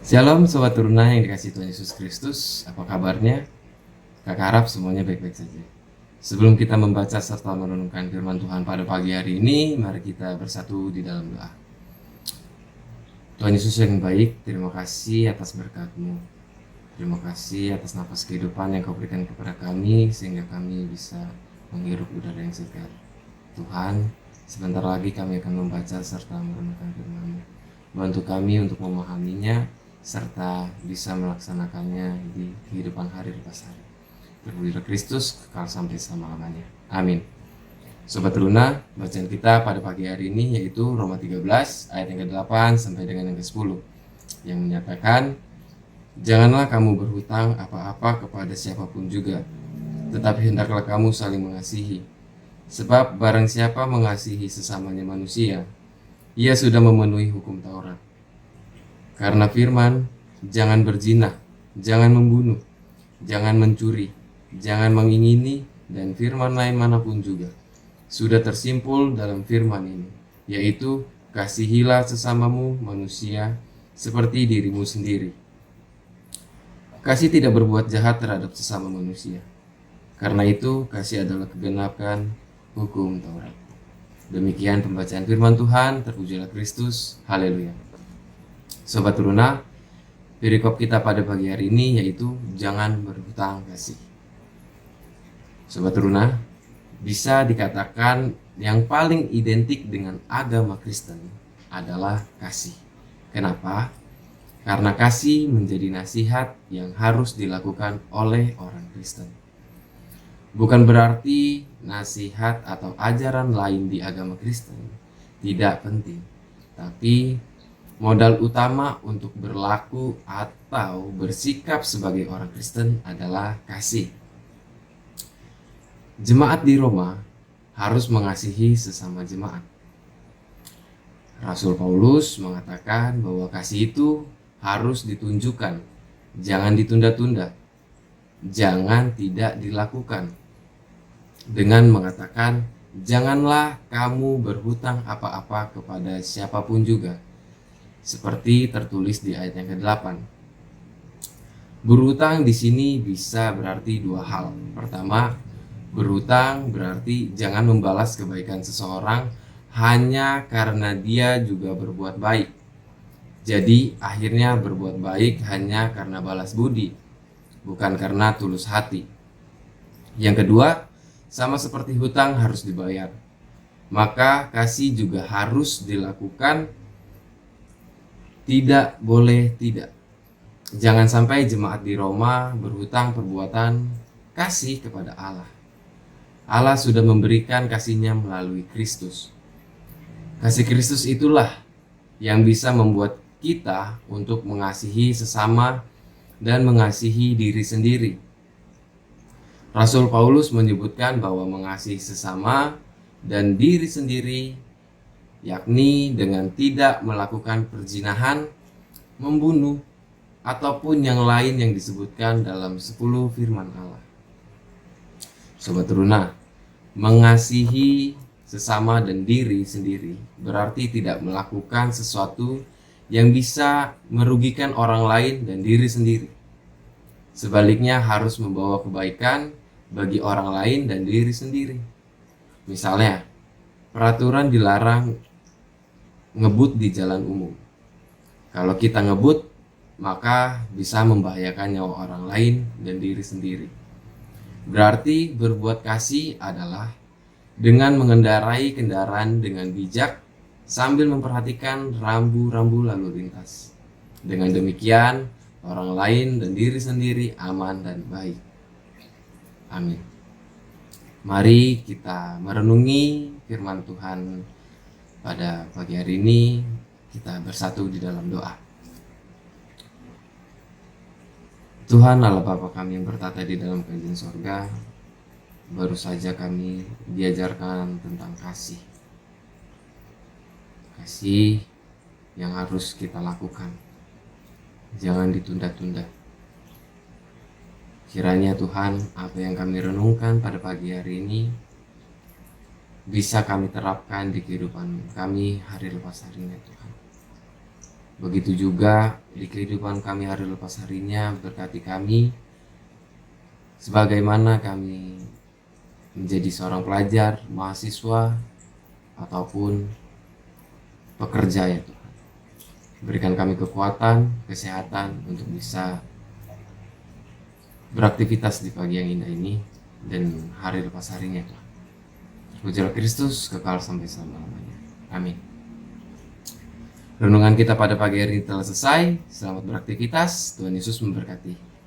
Shalom Sobat Teruna yang dikasihi Tuhan Yesus Kristus, apa kabarnya? Kakak harap semuanya baik-baik saja. Sebelum kita membaca serta merenungkan firman Tuhan pada pagi hari ini, mari kita bersatu di dalam doa. Tuhan Yesus yang baik, terima kasih atas berkat-Mu. Terima kasih atas nafas kehidupan yang Kau berikan kepada kami, sehingga kami bisa menghirup udara yang segar. Tuhan, sebentar lagi kami akan membaca serta merenungkan firman-Mu. Bantu kami untuk memahaminya, serta bisa melaksanakannya di kehidupan hari lepas hari. Terpujilah Kristus kekal sampai selama-lamanya. Amin. Sobat Teruna, bacaan kita pada pagi hari ini yaitu Roma 13 ayat yang ke-8 sampai dengan yang ke-10 yang menyatakan, janganlah kamu berhutang apa-apa kepada siapapun juga, tetapi hendaklah kamu saling mengasihi. Sebab barang siapa mengasihi sesamanya manusia, ia sudah memenuhi hukum Taurat. Karena firman, jangan berzina, jangan membunuh, jangan mencuri, jangan mengingini, dan firman lain manapun juga sudah tersimpul dalam firman ini, yaitu kasihilah sesamamu manusia seperti dirimu sendiri. Kasih tidak berbuat jahat terhadap sesama manusia. Karena itu, kasih adalah kegenapan hukum Taurat. Demikian pembacaan firman Tuhan, terpujilah Kristus, haleluya. Sobat Teruna, perikop kita pada pagi hari ini yaitu jangan berhutang kasih. Sobat Teruna, bisa dikatakan yang paling identik dengan agama Kristen adalah kasih. Kenapa? Karena kasih menjadi nasihat yang harus dilakukan oleh orang Kristen. Bukan berarti nasihat atau ajaran lain di agama Kristen tidak penting, tapi modal utama untuk berlaku atau bersikap sebagai orang Kristen adalah kasih. Jemaat di Roma harus mengasihi sesama jemaat. Rasul Paulus mengatakan bahwa kasih itu harus ditunjukkan, jangan ditunda-tunda, jangan tidak dilakukan. Dengan mengatakan, janganlah kamu berhutang apa-apa kepada siapapun juga, seperti tertulis di ayat yang ke-8. Berhutang di sini bisa berarti dua hal. Pertama, berhutang berarti jangan membalas kebaikan seseorang hanya karena dia juga berbuat baik. Jadi akhirnya berbuat baik hanya karena balas budi, bukan karena tulus hati. Yang kedua, sama seperti hutang harus dibayar, maka kasih juga harus dilakukan. Tidak boleh tidak. Jangan sampai jemaat di Roma berhutang perbuatan kasih kepada Allah. Allah sudah memberikan kasih-Nya melalui Kristus. Kasih Kristus itulah yang bisa membuat kita untuk mengasihi sesama dan mengasihi diri sendiri. Rasul Paulus menyebutkan bahwa mengasihi sesama dan diri sendiri yakni dengan tidak melakukan perzinahan, membunuh, ataupun yang lain yang disebutkan dalam 10 firman Allah. Sobat Teruna, mengasihi sesama dan diri sendiri berarti tidak melakukan sesuatu yang bisa merugikan orang lain dan diri sendiri. Sebaliknya harus membawa kebaikan bagi orang lain dan diri sendiri. Misalnya, peraturan dilarang ngebut di jalan umum. Kalau kita ngebut, maka bisa membahayakan nyawa orang lain dan diri sendiri. Berarti berbuat kasih adalah dengan mengendarai kendaraan dengan bijak sambil memperhatikan rambu-rambu lalu lintas. Dengan demikian, orang lain dan diri sendiri aman dan baik. Amin. Mari kita merenungi firman Tuhan pada pagi hari ini. Kita bersatu di dalam doa. Tuhan Allah Bapa kami yang bertata di dalam kerajaan sorga, baru saja kami diajarkan tentang kasih. Kasih yang harus kita lakukan, jangan ditunda-tunda. Kiranya Tuhan, apa yang kami renungkan pada pagi hari ini bisa kami terapkan di kehidupan kami hari lepas harinya Tuhan. Begitu juga di kehidupan kami hari lepas harinya, berkati kami sebagaimana kami menjadi seorang pelajar, mahasiswa, ataupun pekerja ya Tuhan. Berikan kami kekuatan, kesehatan untuk bisa beraktivitas di pagi yang indah ini dan hari lepas harinya Tuhan. Terpujilah Kristus kekal sampai selama-lamanya. Amin. Renungan kita pada pagi hari ini telah selesai. Selamat beraktivitas. Tuhan Yesus memberkati.